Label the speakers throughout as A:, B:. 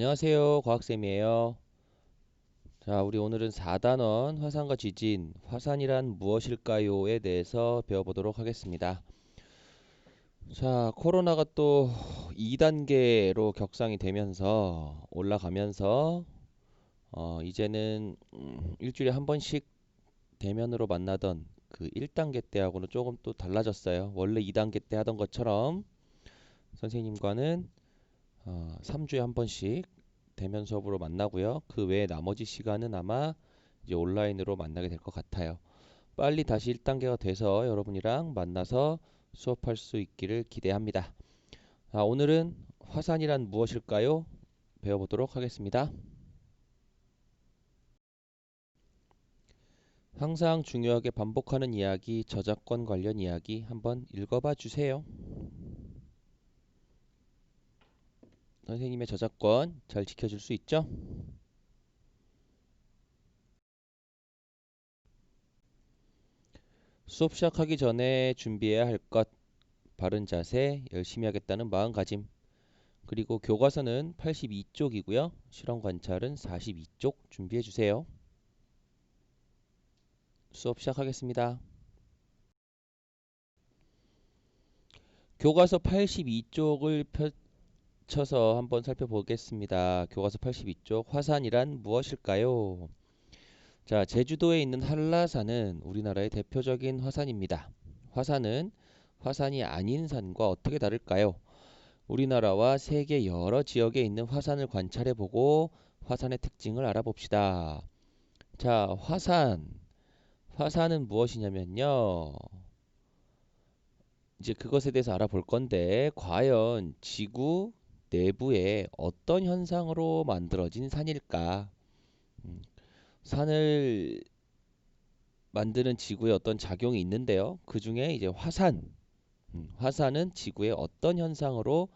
A: 안녕하세요. 과학쌤이에요. 자, 우리 오늘은 4단원 화산과 지진, 화산이란 무엇일까요?에 대해서 배워보도록 하겠습니다. 자, 코로나가 또 2단계로 격상이 되면서 올라가면서 이제는 일주일에 한 번씩 대면으로 만나던 그 1단계 때하고는 조금 또 달라졌어요. 원래 2단계 때 하던 것처럼 선생님과는 3주에 한 번씩 대면 수업으로 만나고요. 그 외에 나머지 시간은 아마 이제 온라인으로 만나게 될 것 같아요. 빨리 다시 1단계가 돼서 여러분이랑 만나서 수업할 수 있기를 기대합니다. 오늘은 화산이란 무엇일까요? 배워보도록 하겠습니다. 항상 중요하게 반복하는 이야기, 저작권 관련 이야기 한번 읽어봐 주세요. 선생님의 저작권 잘 지켜줄 수 있죠? 수업 시작하기 전에 준비해야 할 것, 바른 자세, 열심히 하겠다는 마음가짐. 그리고 교과서는 82쪽이고요. 실험 관찰은 42쪽 준비해 주세요. 수업 시작하겠습니다. 교과서 82쪽을 펼쳐서 한번 살펴보겠습니다. 교과서 82쪽 화산이란 무엇일까요? 자, 제주도에 있는 한라산은 우리나라의 대표적인 화산입니다. 화산은 화산이 아닌 산과 어떻게 다를까요? 우리나라와 세계 여러 지역에 있는 화산을 관찰해보고 화산의 특징을 알아봅시다. 자, 화산은 무엇이냐면요. 이제 그것에 대해서 알아볼 건데, 과연 지구 내부에 어떤 현상으로 만들어진 산일까? 음, 산을 만드는 지구에 어떤 작용이 있는데요. 그 중에 이제 화산은 지구의 어떤 현상으로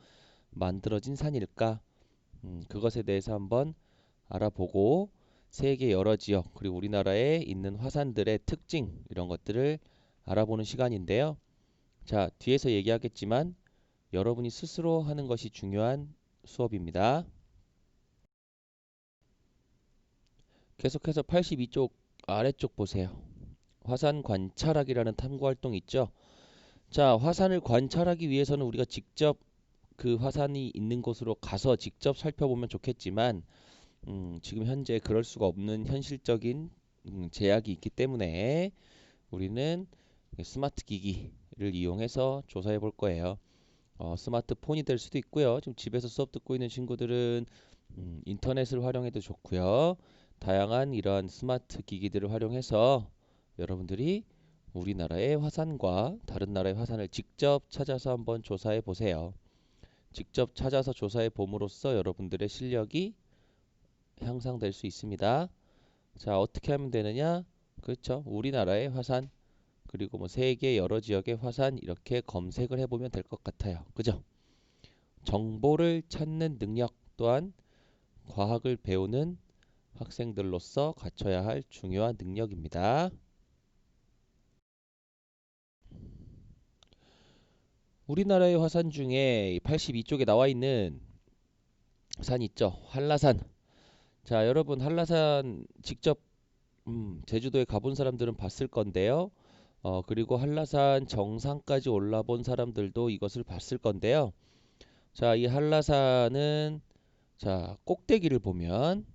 A: 만들어진 산일까? 그것에 대해서 한번 알아보고 세계 여러 지역 그리고 우리나라에 있는 화산들의 특징 이런 것들을 알아보는 시간인데요. 자, 뒤에서 얘기하겠지만 여러분이 스스로 하는 것이 중요한 수업입니다. 계속해서 82쪽 아래쪽 보세요. 화산 관찰하기라는 탐구 활동 있죠? 자, 화산을 관찰하기 위해서는 우리가 직접 그 화산이 있는 곳으로 가서 직접 살펴보면 좋겠지만 지금 현재 그럴 수가 없는 현실적인 제약이 있기 때문에 우리는 스마트 기기를 이용해서 조사해 볼 거예요. 스마트폰이 될 수도 있고요. 지금 집에서 수업 듣고 있는 친구들은 인터넷을 활용해도 좋고요. 다양한 이러한 스마트 기기들을 활용해서 여러분들이 우리나라의 화산과 다른 나라의 화산을 직접 찾아서 한번 조사해 보세요. 직접 찾아서 조사해 봄으로써 여러분들의 실력이 향상될 수 있습니다. 자, 어떻게 하면 되느냐? 그렇죠. 우리나라의 화산, 그리고 뭐 세계 여러 지역의 화산 이렇게 검색을 해보면 될 것 같아요. 그죠? 정보를 찾는 능력 또한 과학을 배우는 학생들로서 갖춰야 할 중요한 능력입니다. 우리나라의 화산 중에 82쪽에 나와 있는 산 있죠. 한라산. 자, 여러분 한라산 직접 제주도에 가본 사람들은 봤을 건데요. 그리고 한라산 정상까지 올라본 사람들도 이것을 봤을 건데요. 자, 이 한라산은 자, 꼭대기를 보면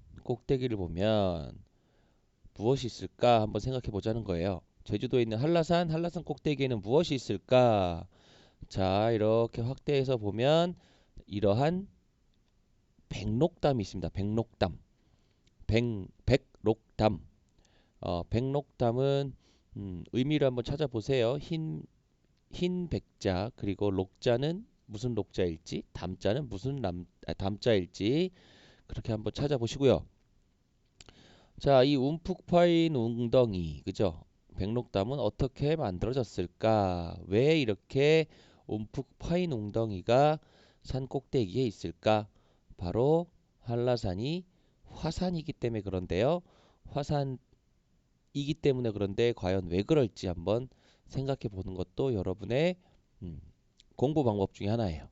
A: 무엇이 있을까 한번 생각해 보자는 거예요. 제주도에 있는 한라산 꼭대기에는 무엇이 있을까? 자, 이렇게 확대해서 보면 이러한 백록담이 있습니다. 백록담. 백록담은 의미를 한번 찾아보세요. 흰 백자 그리고 녹자는 무슨 녹자일지 담자는 무슨 담자일지 그렇게 한번 찾아보시고요. 자, 이 움푹 파인 웅덩이 그죠? 백록담은 어떻게 만들어졌을까? 왜 이렇게 움푹 파인 웅덩이가 산 꼭대기에 있을까? 바로 한라산이 화산이기 때문에 그런데요. 화산이기 때문에 그런데 과연 왜 그럴지 한번 생각해 보는 것도 여러분의 음, 공부 방법 중에 하나예요.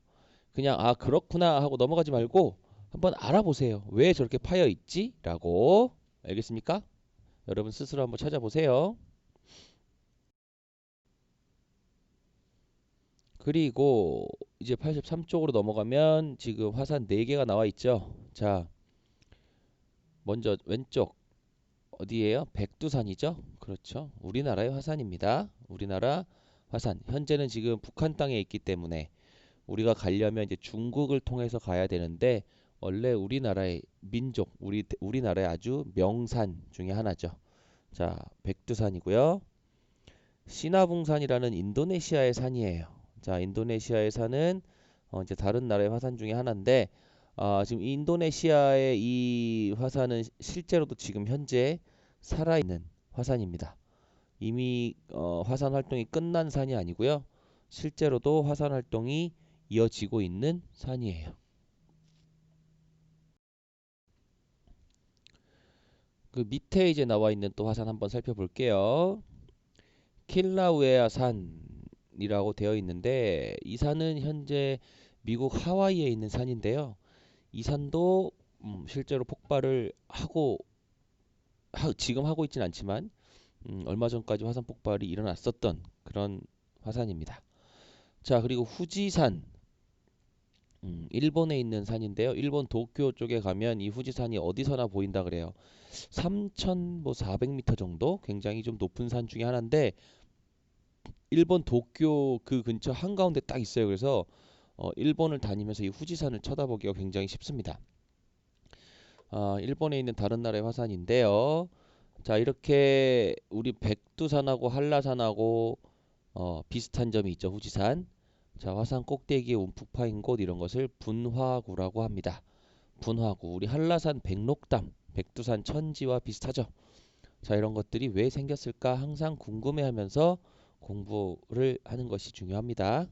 A: 그냥 그렇구나 하고 넘어가지 말고 한번 알아보세요. 왜 저렇게 파여 있지? 라고. 알겠습니까? 여러분 스스로 한번 찾아보세요. 그리고 이제 83쪽으로 넘어가면 지금 화산 4개가 나와 있죠. 자, 먼저 왼쪽 어디예요? 백두산이죠. 그렇죠. 우리나라의 화산입니다. 우리나라 화산. 현재는 지금 북한 땅에 있기 때문에 우리가 가려면 이제 중국을 통해서 가야 되는데 원래 우리나라의 민족, 우리나라의 아주 명산 중에 하나죠. 자, 백두산이고요. 시나붕산이라는 인도네시아의 산이에요. 자, 인도네시아의 산은 이제 다른 나라의 화산 중에 하나인데 지금 인도네시아의 이 화산은 실제로도 지금 현재 살아있는 화산입니다. 이미 화산 활동이 끝난 산이 아니고요. 실제로도 화산 활동이 이어지고 있는 산이에요. 그 밑에 이제 나와 있는 또 화산 한번 살펴볼게요. 킬라우에아 산이라고 되어 있는데 이 산은 현재 미국 하와이에 있는 산인데요. 이 산도 실제로 폭발을 지금 하고 있진 않지만 얼마 전까지 화산 폭발이 일어났었던 그런 화산입니다. 자, 그리고 후지산 일본에 있는 산인데요. 일본 도쿄 쪽에 가면 이 후지산이 어디서나 보인다 그래요. 3,400m 정도 굉장히 좀 높은 산 중에 하나인데 일본 도쿄 그 근처 한가운데 딱 있어요. 그래서 일본을 다니면서 이 후지산을 쳐다보기가 굉장히 쉽습니다. 일본에 있는 다른 나라의 화산인데요. 자, 이렇게 우리 백두산하고 한라산하고 비슷한 점이 있죠. 후지산. 자, 화산 꼭대기에 움푹 파인 곳 이런 것을 분화구라고 합니다. 분화구. 우리 한라산 백록담, 백두산 천지와 비슷하죠. 자, 이런 것들이 왜 생겼을까 항상 궁금해하면서 공부를 하는 것이 중요합니다.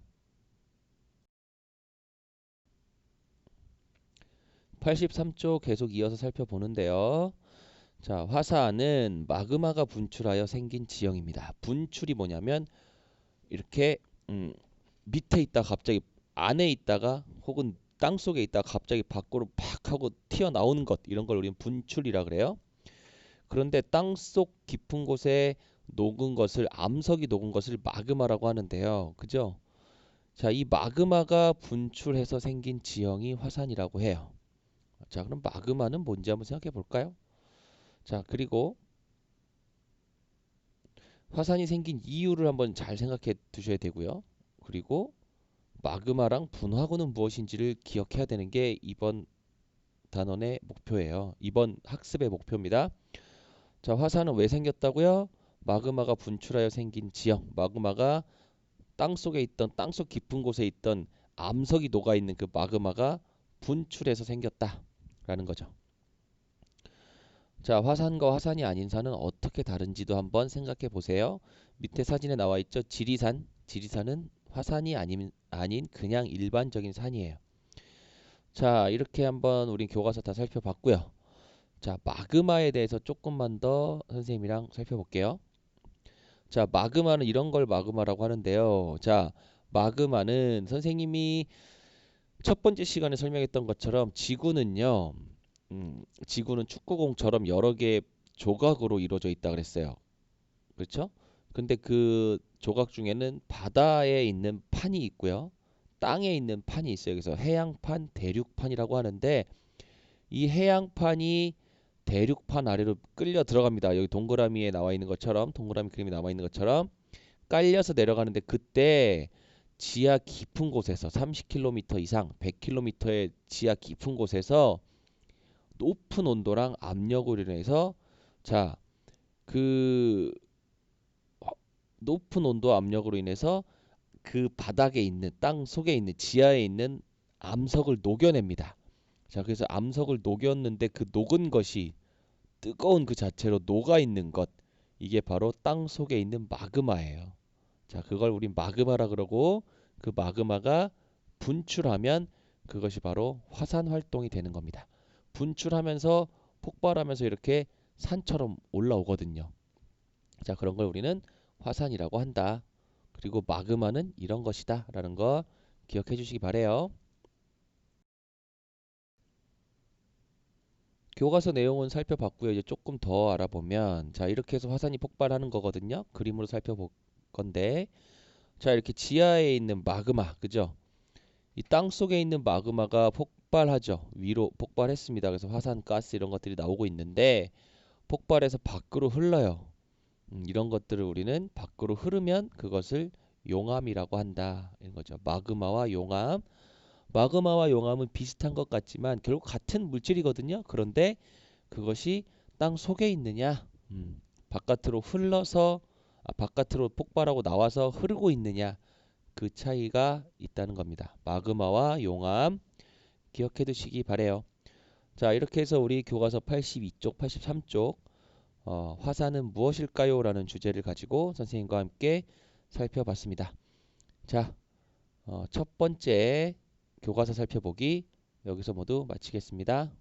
A: 83쪽 계속 이어서 살펴보는데요. 자, 화산은 마그마가 분출하여 생긴 지형입니다. 분출이 뭐냐면 이렇게 밑에 있다가 갑자기 안에 있다가 혹은 땅 속에 있다가 갑자기 밖으로 팍 하고 튀어나오는 것 이런 걸 우리는 분출이라 그래요. 그런데 땅속 깊은 곳에 녹은 것을 암석이 녹은 것을 마그마라고 하는데요. 그죠? 자, 이 마그마가 분출해서 생긴 지형이 화산이라고 해요. 자, 그럼 마그마는 뭔지 한번 생각해 볼까요? 자, 그리고 화산이 생긴 이유를 한번 잘 생각해 두셔야 되고요. 그리고 마그마랑 분화구는 무엇인지를 기억해야 되는 게 이번 단원의 목표예요. 이번 학습의 목표입니다. 자, 화산은 왜 생겼다고요? 마그마가 분출하여 생긴 지형. 마그마가 땅속에 있던 땅속 깊은 곳에 있던 암석이 녹아 있는 그 마그마가 분출해서 생겼다라는 거죠. 자, 화산과 화산이 아닌 산은 어떻게 다른지도 한번 생각해 보세요. 밑에 사진에 나와 있죠. 지리산. 지리산은 화산이 아닌 그냥 일반적인 산이에요. 자, 이렇게 한번 우리 교과서 다 살펴봤고요. 자, 마그마에 대해서 조금만 더 선생님이랑 살펴볼게요. 자, 마그마는 이런 걸 마그마라고 하는데요. 자, 마그마는 선생님이 첫 번째 시간에 설명했던 것처럼 지구는 축구공처럼 여러 개의 조각으로 이루어져 있다 그랬어요. 그렇죠? 근데 그 조각 중에는 바다에 있는 판이 있고요. 땅에 있는 판이 있어요. 그래서 해양판, 대륙판이라고 하는데 이 해양판이 대륙판 아래로 끌려 들어갑니다. 여기 동그라미에 나와 있는 것처럼 동그라미 그림이 나와 있는 것처럼 깔려서 내려가는데 그때 지하 깊은 곳에서 30km 이상, 100km의 지하 깊은 곳에서 높은 온도랑 압력으로 인해서 자, 그 높은 온도 압력으로 인해서 그 바닥에 있는 땅 속에 있는 지하에 있는 암석을 녹여냅니다. 자, 그래서 암석을 녹였는데 그 녹은 것이 뜨거운 그 자체로 녹아 있는 것 이게 바로 땅 속에 있는 마그마예요. 자, 그걸 우린 마그마라 그러고 그 마그마가 분출하면 그것이 바로 화산 활동이 되는 겁니다. 분출하면서 폭발하면서 이렇게 산처럼 올라오거든요. 자, 그런 걸 우리는 화산이라고 한다. 그리고 마그마는 이런 것이다 라는 거 기억해 주시기 바래요. 교과서 내용은 살펴봤고요. 이제 조금 더 알아보면 자, 이렇게 해서 화산이 폭발하는 거거든요. 그림으로 살펴볼 건데 자, 이렇게 지하에 있는 마그마, 그죠? 이 땅 속에 있는 마그마가 폭발하죠. 위로 폭발했습니다. 그래서 화산 가스 이런 것들이 나오고 있는데 폭발해서 밖으로 흘러요. 이런 것들을 우리는 밖으로 흐르면 그것을 용암이라고 한다. 이런 거죠. 마그마와 용암. 마그마와 용암은 비슷한 것 같지만 결국 같은 물질이거든요. 그런데 그것이 땅 속에 있느냐, 바깥으로 흘러서 바깥으로 폭발하고 나와서 흐르고 있느냐 그 차이가 있다는 겁니다. 마그마와 용암 기억해 두시기 바래요. 자, 이렇게 해서 우리 교과서 82쪽, 83쪽 화산은 무엇일까요? 라는 주제를 가지고 선생님과 함께 살펴봤습니다. 자, 첫 번째 교과서 살펴보기 여기서 모두 마치겠습니다.